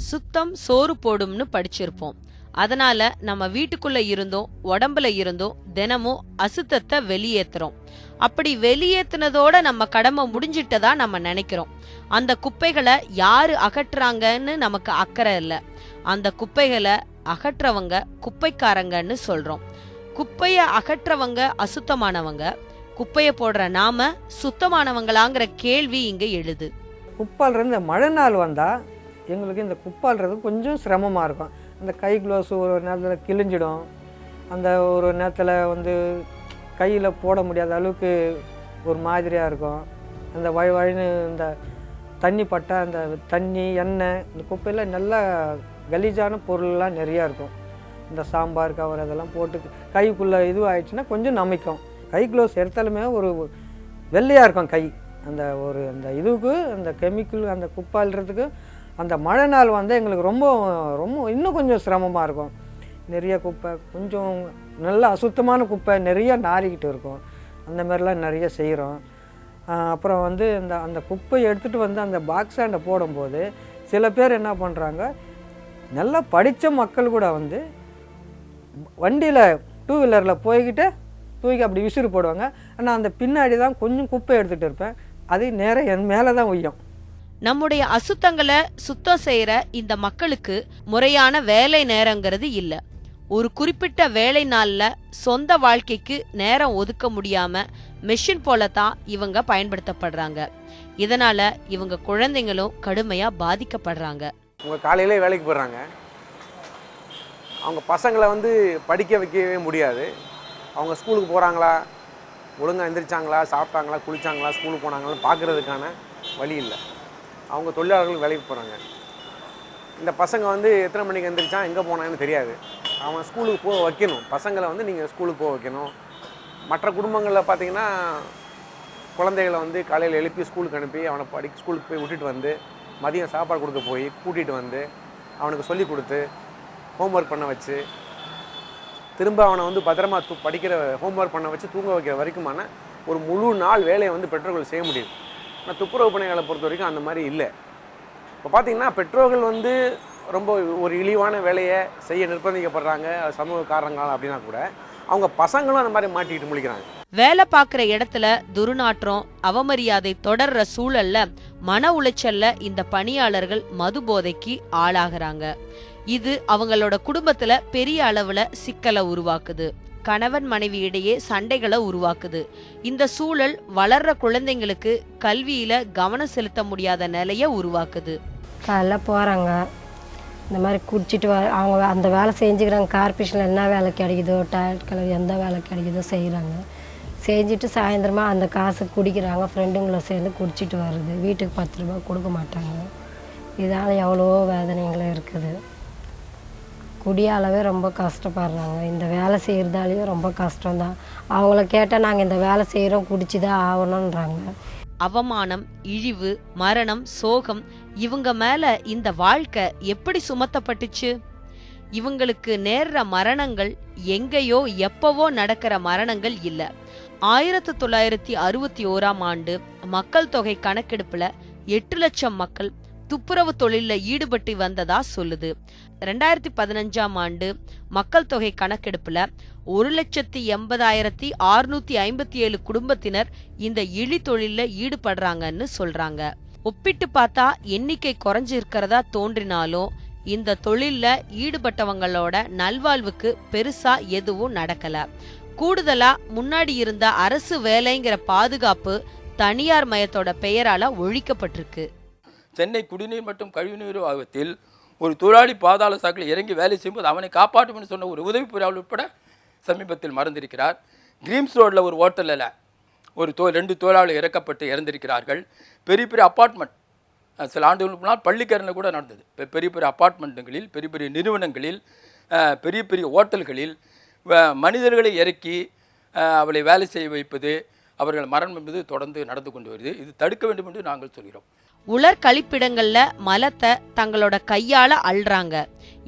சுத்தம் சோறு போடும்னு படிச்சிருப்போம். அதனால நம்ம வீட்டுக்குள்ள இருந்தோம் உடம்புல இருந்தோம் தினமும் அசுத்தத்தை வெளியேத்துறோம். அப்படி வெளியேத்துனதோட நம்ம கடமை முடிஞ்சிட்டதா நம்ம நினைக்கிறோம். அந்த குப்பைகளை யாரு அகற்றுறாங்கன்னு நமக்கு அக்கறை இல்ல. அந்த குப்பைகளை அகற்றவங்க குப்பைக்காரங்கன்னு சொல்றோம். குப்பைய அகற்றவங்க அசுத்தமானவங்க, குப்பைய போடுற நாம சுத்தமானவங்களாங்கிற கேள்வி இங்க எழுது. குப்பால்றது இந்த மழை நாள் வந்தால் எங்களுக்கு இந்த குப்பால்றது கொஞ்சம் சிரமமாக இருக்கும். அந்த கை க்ளோஸ் ஒரு நேரத்தில் கிழிஞ்சிடும். அந்த ஒரு நேரத்தில் கையில் போட முடியாத அளவுக்கு ஒரு மாதிரியாக இருக்கும். அந்த வழின்னு இந்த தண்ணி பட்டா அந்த தண்ணி எண்ணெய் இந்த குப்பையில் நல்லா கலீஜான பொருள்லாம் நிறையா இருக்கும். இந்த சாம்பார் கவர் அதெல்லாம் போட்டு கைக்குள்ளே ஆயிடுச்சுன்னா கொஞ்சம் நமைக்கும். கை க்ளோஸ் எடுத்தாலுமே ஒரு வெள்ளையாக இருக்கும் கை. அந்த இதுக்கு அந்த கெமிக்கல் அந்த குப்பால்றதுக்கு அந்த மழை நாள் எங்களுக்கு ரொம்ப ரொம்ப இன்னும் கொஞ்சம் சிரமமாக இருக்கும். நிறைய குப்பை கொஞ்சம் நல்ல அசுத்தமான குப்பை நிறைய நாரிக்கிட்டு இருக்கும். அந்த மாதிரிலாம் நிறைய செய்கிறோம். அப்புறம் அந்த குப்பையை எடுத்துகிட்டு அந்த பாக்ஸாண்டை போடும்போது சில பேர் என்ன பண்ணுறாங்க, நல்லா படித்த மக்கள் கூட வண்டியில் டூ வீலரில் போய்கிட்டு தூக்கி அப்படி விசிறு போடுவாங்க. ஆனால் அந்த பின்னாடி தான் கொஞ்சம் குப்பை எடுத்துகிட்டு இருப்பேன். அது நேரம் என் மேலே தான் உய்யும். நம்முடைய அசுத்தங்களை சுத்தம் செய்யற இந்த மக்களுக்கு முறையான வேலை நேரங்கிறது இல்ல. ஒரு குறிப்பிட்ட வேலை நாள்ல சொந்த வாழ்க்கைக்கு நேரம் ஒதுக்க முடியாம மெஷின் போலதான் இவங்க பயன்படுத்தப்படுறாங்க. இதனால இவங்க குழந்தைங்களும் கடுமையா பாதிக்கப்படுறாங்க. அவங்க காலையிலே வேலைக்கு போடுறாங்க. அவங்க பசங்களை படிக்க வைக்கவே முடியாது. அவங்க ஸ்கூலுக்கு போகிறாங்களா, ஒழுங்காக எந்திரிச்சாங்களா, சாப்பிட்டாங்களா, குளிச்சாங்களா, ஸ்கூலுக்கு போனாங்களான்னு பார்க்குறதுக்கான வழி இல்லை. அவங்க தொழிலாளர்கள் வேலைக்கு போகிறாங்க. இந்த பசங்க எத்தனை மணிக்கு எந்திரிச்சான் எங்கே போனாங்கன்னு தெரியாது. அவன் ஸ்கூலுக்கு போக வைக்கணும். பசங்களை நீங்கள் ஸ்கூலுக்கு போக வைக்கணும். மற்ற குடும்பங்களில் பார்த்திங்கன்னா குழந்தைகளை காலையில் எழுப்பி ஸ்கூலுக்கு அனுப்பி அவனை ஸ்கூலுக்கு போய் விட்டுட்டு மதியம் சாப்பாடு கொடுக்க போய் கூட்டிகிட்டு அவனுக்கு சொல்லி கொடுத்து ஹோம்ஒர்க் பண்ண வச்சு திரும்ப அவனை பத்திரமா படிக்கிற ஹோம்ஒர்க் பண்ண வச்சு தூங்க வைக்கிற வரைக்குமான ஒரு முழு நாள் வேலையை பெற்றோர்கள் செய்ய முடியுது. ஆனால் துப்புரவு பணிகளை பொறுத்த வரைக்கும் அந்த மாதிரி இல்லை. இப்போ பார்த்திங்கன்னா பெற்றோர்கள் ரொம்ப ஒரு இழிவான வேலையை செய்ய நிர்பந்திக்கப்படுறாங்க சமூக காரணங்கள் அப்படின்னா கூட அவங்க பசங்களும் அந்த மாதிரி மாட்டிக்கிட்டு முழிக்கிறாங்க. வேலை பார்க்குற இடத்துல துர்நாற்றம் அவமரியாதை தொடர்ற சூழல்ல மன உளைச்சல்ல இந்த பணியாளர்கள் மது போதைக்கு ஆளாகிறாங்க. இது அவங்களோட குடும்பத்துல பெரிய அளவுல சிக்கலை உருவாக்குது. கணவன் மனைவி இடையே சண்டைகளை உருவாக்குது. இந்த சூழல் வளர்ற குழந்தைங்களுக்கு கல்வியில கவனம் செலுத்த முடியாத நிலைய உருவாக்குது. காலைல போறாங்க, இந்த மாதிரி குடிச்சிட்டு அவங்க அந்த வேலை செஞ்சுக்கிறாங்க. கார்பரேஷனில் என்ன வேலை கிடைக்குதோ, டாய்லெட் கலர் எந்த வேலை கிடைக்குதோ செய்கிறாங்க. செஞ்சுட்டு சாயந்தரமா அந்த காசு குடிக்கிறாங்க. ஃப்ரெண்டுங்களை சேர்ந்து குடிச்சிட்டு வருது. வீட்டுக்கு 10 ரூபா கொடுக்க மாட்டாங்க. இதனால் எவ்வளோ வேதனைகளும் இருக்குது. குடியாலவே ரொம்ப கஷ்டப்படுறாங்க. இந்த வேலை செய்கிறதாலேயும் ரொம்ப கஷ்டம்தான். அவங்கள கேட்டால் நாங்கள் இந்த வேலை செய்கிறோம், குடிச்சுதான் ஆகணுன்றாங்க. அவமானம், இழிவு, மரணம், சோகம் இவங்க மேல இந்த வாழ்க்கை எப்படி சுமத்தப்பட்டுச்சு? இவங்களுக்கு நேர்ற மரணங்கள் எங்கேயோ எப்பவோ நடக்கிற மரணங்கள் இல்ல. 1961ஆம் ஆண்டு மக்கள் தொகை கணக்கெடுப்புல 8 லட்சம் மக்கள் துப்புரவு தொழில ஈடுபட்டு வந்ததா சொல்லுது. 2015ஆம் ஆண்டு மக்கள் தொகை கணக்கெடுப்புல 1,80,657 குடும்பத்தினர் இந்த இழி தொழில ஈடுபடுறாங்கன்னு சொல்றாங்க. ஒப்பிட்டு பார்த்தா எண்ணிக்கை குறைஞ்சிருக்கிறதா தோன்றினாலும் இந்த தொழில்ல ஈடுபட்டவங்களோட நல்வாழ்வுக்கு பெருசா எதுவும் நடக்கல. கூடுதலா முன்னாடி இருந்த அரசு வேலைங்கிற பாதுகாப்பு தனியார் மயத்தோட பெயரால ஒழிக்கப்பட்டிருக்கு. சென்னை குடிநீர் மற்றும் கழிவுநீர் வாரியத்தில் ஒரு தொழிலாளி பாதாள சாக்கில் இறங்கி வேலை செய்யும்போது அவனை காப்பாற்றும் என்று சொன்ன ஒரு உதவி பொறியாளர் உட்பட சமீபத்தில் மறந்திருக்கிறார். கிரீம்ஸ் ரோடில் ஒரு ஹோட்டலில் ஒரு 2 தொழிலாளர்கள் இறக்கப்பட்டு இறந்திருக்கிறார்கள். பெரிய பெரிய அப்பார்ட்மெண்ட் சில ஆண்டுகளுக்கு முன்னால் பள்ளிக்கரணில் கூட நடந்தது. பெரிய பெரிய அப்பார்ட்மெண்ட்டுகளில், பெரிய பெரிய நிறுவனங்களில், பெரிய பெரிய ஹோட்டல்களில் மனிதர்களை இறக்கி அவளை வேலை செய்ய வைப்பது, அவர்கள் மரணம் என்பது தொடர்ந்து நடந்து கொண்டு வருது. இது தடுக்க வேண்டும் என்று நாங்கள் சொல்கிறோம். உலர் கழிப்பிடங்கள்ல மலத்தை தங்களோட கையால அள்ளுறாங்க.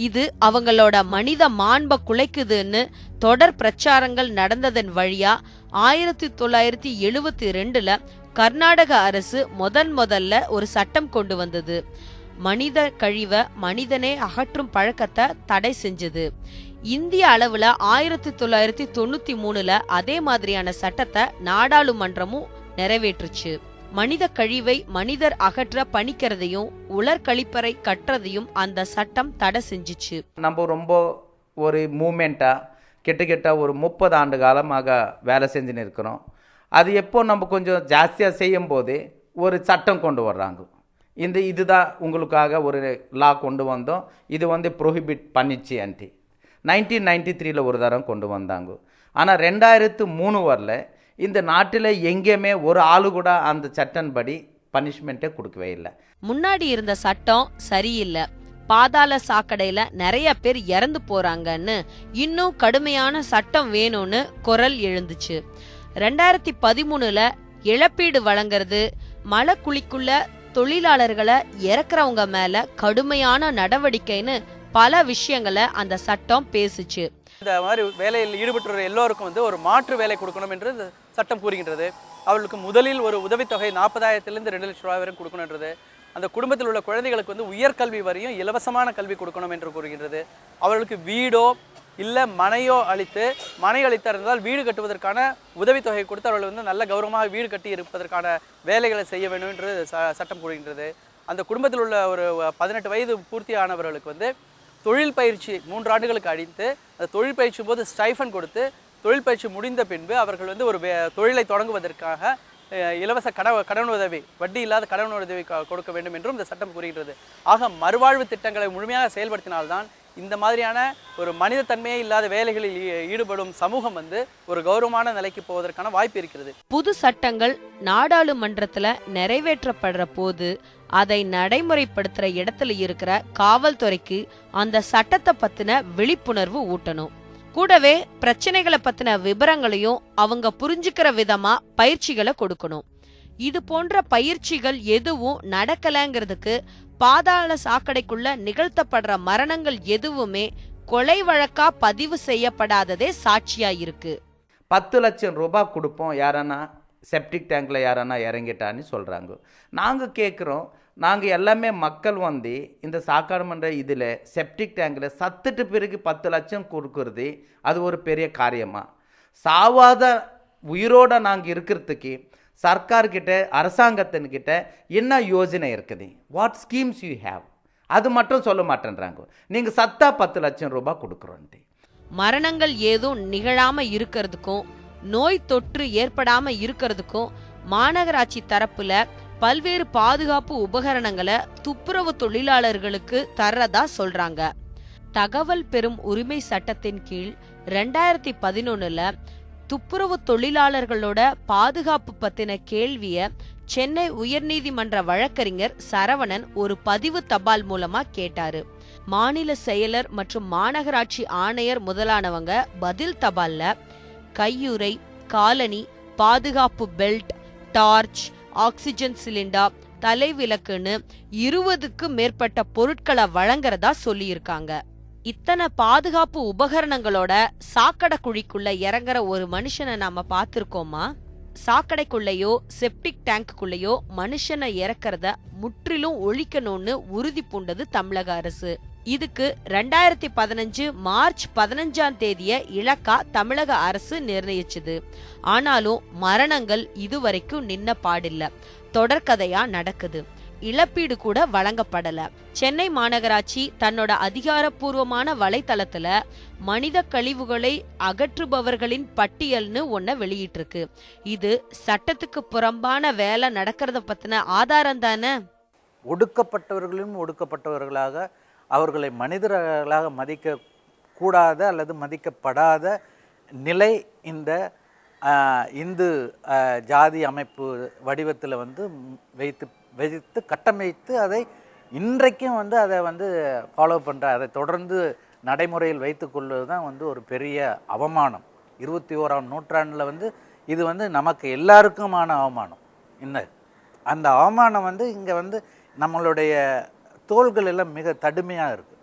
இது அவங்களோட மனித மாண்பை குலைக்குதுன்னு தொடர் பிரச்சாரங்கள் நடந்ததன் வழியா 1972ல கர்நாடக அரசு முதல்ல ஒரு சட்டம் கொண்டு வந்தது. மனித கழிவை மனிதனே அகற்றும் பழக்கத்தை தடை செஞ்சது. இந்திய அளவுல 1993ல அதே மாதிரியான சட்டத்தை நாடாளுமன்றமும் நிறைவேற்றுச்சு. மனித கழிவை மனிதர் அகற்ற பணிக்கிறதையும் உலர்கழிப்பறை கட்டுறதையும் அந்த சட்டம் தடை செஞ்சுச்சு. நம்ம ரொம்ப ஒரு மூமெண்ட்டாக கிட்டத்தட்ட ஒரு 30 ஆண்டு காலமாக வேலை செஞ்சுன்னு இருக்கிறோம். அது எப்போ நம்ம கொஞ்சம் ஜாஸ்தியாக செய்யும் போது ஒரு சட்டம் கொண்டு வர்றாங்க. இதுதான் உங்களுக்காக ஒரு லா கொண்டு வந்தோம், இது ப்ரொஹிபிட் பண்ணிச்சு அன்ட்டு 1993ல் ஒரு தரம் கொண்டு வந்தாங்க. ஆனால் 2003 வரல இந்த நாட்டில் எங்கேயுமே ஒரு ஆளு கூட அந்த சட்டன்படி பனிஷ்மெண்ட்டே கொடுக்கவே இல்லை. முன்னாடி இருந்த சட்டம் சரியில்லை, பாதாள சாக்கடையில நிறைய பேர் இறந்து போறாங்கன்னு இன்னும் கடுமையான சட்டம் வேணும்னு குரல் எழுந்துச்சு. 2013ல இழப்பீடு வழங்குறது, மலை குழிக்குள்ள தொழிலாளர்களை இறக்குறவங்க மேல கடுமையான நடவடிக்கைன்னு பல விஷயங்களை அந்த சட்டம் பேசுச்சு. இந்த மாதிரி வேலையில் ஈடுபட்டுள்ள எல்லோருக்கும் ஒரு மாற்று வேலை கொடுக்கணும் என்று இந்த சட்டம் கூறுகின்றது. அவர்களுக்கு முதலில் ஒரு உதவித்தொகை 40,000லேருந்து 2 லட்சம் ரூபாய் வரை கொடுக்கணுன்றது. அந்த குடும்பத்தில் உள்ள குழந்தைகளுக்கு உயர்கல்வி வரையும் இலவசமான கல்வி கொடுக்கணும் என்று கூறுகின்றது. அவர்களுக்கு வீடோ இல்லை மனையோ மனை அளித்திருந்தால் வீடு கட்டுவதற்கான உதவித்தொகை கொடுத்து அவர்கள் நல்ல கௌரவமாக வீடு கட்டி இருப்பதற்கான வேலைகளை செய்ய வேண்டும் என்று சட்டம் கூறுகின்றது. அந்த குடும்பத்தில் உள்ள ஒரு 18 வயது பூர்த்தியானவர்களுக்கு தொழில் பயிற்சி 3 ஆண்டுகளுக்கு அடித்து அந்த தொழில் பயிற்சி போது ஸ்டைஃபன் கொடுத்து தொழில் பயிற்சி முடிந்த பின்பு அவர்கள் ஒரு தொழிலை தொடங்குவதற்காக இலவச கடன் உதவி, வட்டி இல்லாத கடன் உதவி கொடுக்க வேண்டும் என்றும் இந்த சட்டம் கூறுகின்றது. ஆக மறுவாழ்வு திட்டங்களை முழுமையாக செயல்படுத்தினால்தான் இந்த மாதிரியான ஒரு மனித தன்மையே இல்லாத வேலைகளில் ஈடுபடும் சமூகம் ஒரு கௌரவமான நிலைக்கு போவதற்கான வாய்ப்பு இருக்கிறது. புது சட்டங்கள் நாடாளுமன்றத்துல நிறைவேற்றப்படுற போது அதை நடைமுறைப்படுத்துற இடத்துல இருக்கிற காவல்துறைக்கு அந்த சட்டத்தை பத்தின விழிப்புணர்வு ஊட்டணும். கூடவே பிரச்சனைகளை பத்தின விவரங்களையும் அவங்க புரிஞ்சுக்கிற விதமா பயிற்சிகளை கொடுக்கணும். இது போன்ற பயிற்சிகள் எதுவும் நடக்கலங்கிறதுக்கு பாதாள சாக்கடைக்குள்ள நிகழ்த்தப்படுற மரணங்கள் எதுவுமே கொலை வழக்கா பதிவு செய்யப்படாததே சாட்சியா இருக்கு. 10 லட்சம் ரூபாய் கொடுப்போம் யாரன்னா செப்டிக் டேங்கில் யாரன்னா இறங்கிட்டான்னு சொல்கிறாங்க. நாங்கள் கேட்குறோம், நாங்கள் எல்லாமே மக்கள் இந்த சாக்காடு மன்ற இதில் செப்டிக் டேங்கில் சத்துட்டு பிறகு 10 லட்சம் கொடுக்குறது அது ஒரு பெரிய காரியமா? சாவாத உயிரோடு நாங்கள் இருக்கிறதுக்கு சர்க்கார்கிட்ட அரசாங்கத்தின்கிட்ட என்ன யோஜனை இருக்குது, வாட் ஸ்கீம்ஸ் யூ ஹேவ், அது மட்டும் சொல்ல மாட்டேன்றாங்க. நீங்கள் சத்தா 10 லட்சம் ரூபாய் கொடுக்குறோன்ட்டு. மரணங்கள் ஏதும் நிகழாம இருக்கிறதுக்கும் நோய் தொற்று ஏற்படாம இருக்கிறதுக்கும் மாநகராட்சி தரப்புல பல்வேறு பாதுகாப்பு உபகரணங்களை துப்புரவு தொழிலாளர்களுக்கு தர்றதா சொல்றாங்க. தகவல் பெறும் உரிமை சட்டத்தின் கீழ் 2011ல துப்புரவு தொழிலாளர்களோட பாதுகாப்பு பத்தின கேள்விய சென்னை உயர்நீதிமன்ற வழக்கறிஞர் சரவணன் ஒரு பதிவு தபால் மூலமா கேட்டாரு. மாநில செயலர் மற்றும் மாநகராட்சி ஆணையர் முதலானவங்க பதில் தபால்ல கையுறை, காலணி, பாதுகாப்பு பெல்ட், டார்ச், ஆக்சிஜன் சிலிண்டர், தலைவிளக்குன்னு 20க்கு மேற்பட்ட பொருட்களை வழங்குறதா சொல்லியிருக்காங்க. இத்தனை பாதுகாப்பு உபகரணங்களோட சாக்கடை குழிக்குள்ள இறங்குற ஒரு மனுஷனை நாம பார்த்திருக்கோமா? சாக்கடைக்குள்ளேயோ செப்டிக் டேங்குக்குள்ளேயோ மனுஷனை இறக்கிறத முற்றிலும் ஒழிக்கணும்னு உறுதி பூண்டது தமிழக அரசு. இதுக்கு 2015 மார்ச் 15ஆம் தேதிய இலக்கா தமிழக அரசு நிர்ணயிச்சது. ஆனாலும் மரணங்கள் இதுவரைக்கும் நின்ன பாடில்ல, தொடர்கதையா நடக்குது. இழப்பீடு கூட வழங்கப்படல. சென்னை மாநகராட்சி தன்னோட அதிகாரப்பூர்வமான வலைத்தளத்துல மனித கழிவுகளை அகற்றுபவர்களின் பட்டியல்னு ஒன்ன வெளியிட்டிருக்கு. இது சட்டத்துக்கு புறம்பான வேலை நடக்கிறத பத்தின ஆதாரம் தானே? ஒடுக்கப்பட்டவர்களும் ஒடுக்கப்பட்டவர்களாக அவர்களை மனிதர்களாக மதிக்க கூடாத அல்லது மதிக்கப்படாத நிலை இந்த இந்து ஜாதி அமைப்பு வடிவத்தில் வைத்து கட்டமைத்து அதை இன்றைக்கும் அதை ஃபாலோ பண்ணுற, அதை தொடர்ந்து நடைமுறையில் வைத்து கொள்வது தான் ஒரு பெரிய அவமானம். 21ஆம் நூற்றாண்டில் இது நமக்கு எல்லாருக்குமான அவமானம். அந்த அவமானம் இங்கே நம்மளுடைய தோள்கள் எல்லாம் மிக தடுமையாக இருக்குது.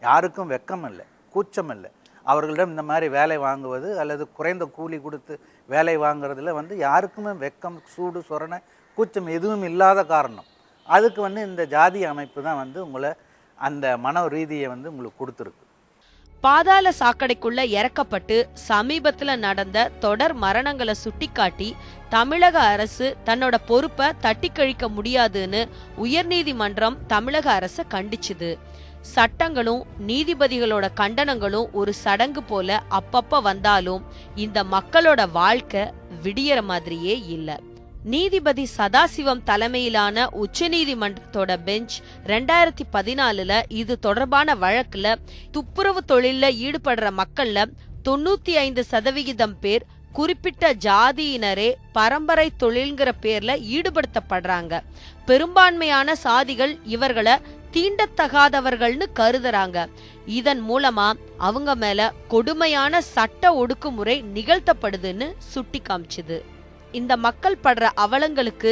யாருக்கும் வெக்கம் இல்லை, கூச்சம் இல்லை. அவர்களிடம் இந்த மாதிரி வேலை வாங்குவது அல்லது குறைந்த கூலி கொடுத்து வேலை வாங்குறதுல யாருக்குமே வெக்கம், சூடு, சொரணை, கூச்சம் எதுவும் இல்லாத காரணம் அதுக்கு வந்து இந்த ஜாதி அமைப்பு தான் வந்து உங்களை அந்த மன ரீதியை வந்து உங்களுக்கு கொடுத்துருக்கு. பாதாள சாக்கடைக்குள்ள இறக்கப்பட்டு சமீபத்துல நடந்த தொடர் மரணங்களை சுட்டிக்காட்டி தமிழக அரசு தன்னோட பொறுப்பை தட்டி கழிக்க முடியாதுன்னு உயர்நீதிமன்றம் தமிழக அரசை கண்டிச்சுது. சட்டங்களும் நீதிபதிகளோட கண்டனங்களும் ஒரு சடங்கு போல அப்பப்ப வந்தாலும் இந்த மக்களோட வாழ்க்கை விடியற மாதிரியே இல்ல. நீதிபதி சதாசிவம் தலைமையிலான உச்சநீதிமன்றத்தோட பெஞ்ச் 2014 இது தொடர்பான வழக்குல துப்புரவு தொழில ஈடுபடுற மக்கள்ல 95% பேர் குறிப்பிட்ட ஜாதியினரே பரம்பரை தொழில்ங்கிற பேர்ல ஈடுபடுத்தப்படுறாங்க. பெரும்பான்மையான சாதிகள் இவர்களை தீண்டத்தகாதவர்கள்னு கருதுறாங்க. இதன் மூலமா அவங்க மேல கொடுமையான சட்ட ஒடுக்குமுறை நிகழ்த்தப்படுதுன்னு சுட்டி காமிச்சுது. இந்த மக்கள் படுற அவலங்களுக்கு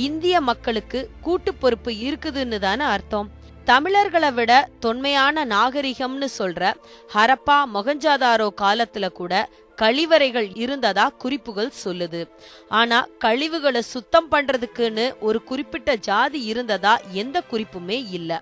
இந்திய மக்களுக்கு கூட்டு பொறுப்பு இருக்குதுன்னு தானே அர்த்தம். தமிழர்களை விட தொன்மையான நாகரிகம்னு சொல்ற ஹரப்பா மொஹஞ்சதாரோ காலத்துல கூட கழிவறைகள் இருந்ததா குறிப்புகள் சொல்லுது. ஆனா கழிவுகளை சுத்தம் பண்றதுக்குன்னு ஒரு குறிப்பிட்ட ஜாதி இருந்ததா எந்த குறிப்புமே இல்ல.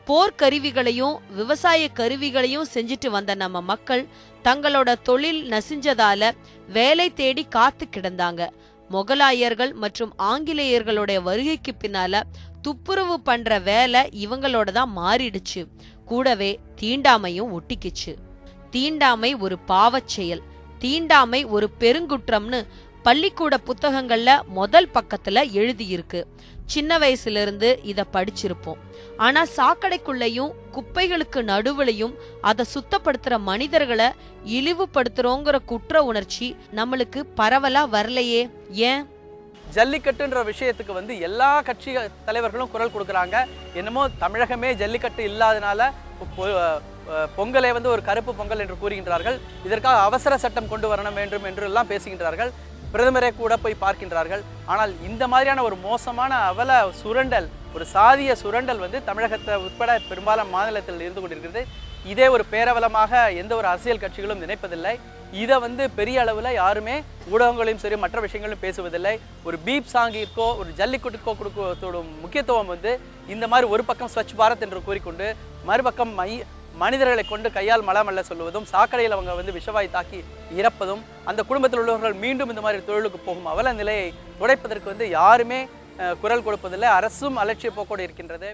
போர்க்கருவிகளையும் விவசாய கருவிகளையும் செஞ்சுட்டு வந்த நம்ம மக்கள் தங்களோட தொழில் நசிஞ்சதால வேலை தேடி காத்து கிடந்தாங்க. மொகலாயர்கள் மற்றும் ஆங்கிலேயர்களுடைய வருகைக்கு பின்னால துப்புரவு பண்ற வேலை இவங்களோட தான் மாறிடுச்சு. கூடவே தீண்டாமையும் ஒட்டிக்குச்சு. தீண்டாமை ஒரு பாவச் செயல், தீண்டாமை ஒரு பெருங்குற்றம்னு பள்ளிக்கூட புத்தகங்கள்ல முதல் பக்கத்துல எழுதியிருக்கு. சின்ன வயசுல இருந்து இத படிச்சிருப்போம். ஆனா சாக்கடைக்குள்ளையும் குப்பைகளுக்கு நடுவுலையும் அதை சுத்தப்படுத்துற மனிதர்களை இழிவுபடுத்துறோங்கிற குற்ற உணர்ச்சி நம்மளுக்கு பரவலா வரலையே, ஏன்? ஜல்லிக்கட்டுன்ற விஷயத்துக்கு வந்து எல்லா கட்சி தலைவர்களும் குரல் கொடுக்குறாங்க. என்னமோ தமிழகமே ஜல்லிக்கட்டு இல்லாதனால பொங்கலை வந்து ஒரு கருப்பு பொங்கல் என்று கூறுகின்றார்கள். இதற்காக அவசர சட்டம் கொண்டு வரணும் வேண்டும் என்று எல்லாம் பேசுகின்றார்கள். பிரதமரை கூட போய் பார்க்கின்றார்கள். ஆனால் இந்த மாதிரியான ஒரு மோசமான அவல சுரண்டல், ஒரு சாதிய சுரண்டல் வந்து தமிழகத்தை உட்பட பெரும்பாலான மாநிலத்தில் இருந்து கொண்டிருக்கிறது. இதே ஒரு பேரவலமாக எந்த ஒரு அரசியல் கட்சிகளும் நினைப்பதில்லை. இதை வந்து பெரிய அளவில் யாருமே ஊடகங்களையும் சரி மற்ற விஷயங்களும் பேசுவதில்லை. ஒரு பீப் சாங்கிற்கோ ஒரு ஜல்லிக்கட்டுக்கோ கொடுக்கத்தோட முக்கியத்துவம் வந்து இந்த மாதிரி ஒரு பக்கம் ஸ்வச் பாரத் என்று கூறிக்கொண்டு மறுபக்கம் மனிதர்களை கொண்டு கையால் மலமல்ல சொல்லுவதும், சாக்கடையில் அவங்க வந்து விஷவாய் தாக்கி இறப்பதும், அந்த குடும்பத்தில் உள்ளவர்கள் மீண்டும் இந்த மாதிரி தொழிலுக்கு போகும் அவல நிலையை உடைப்பதற்கு வந்து யாருமே குரல் கொடுப்பதில்லை. அரசும் அலட்சிய போக்கோடு இருக்கின்றது.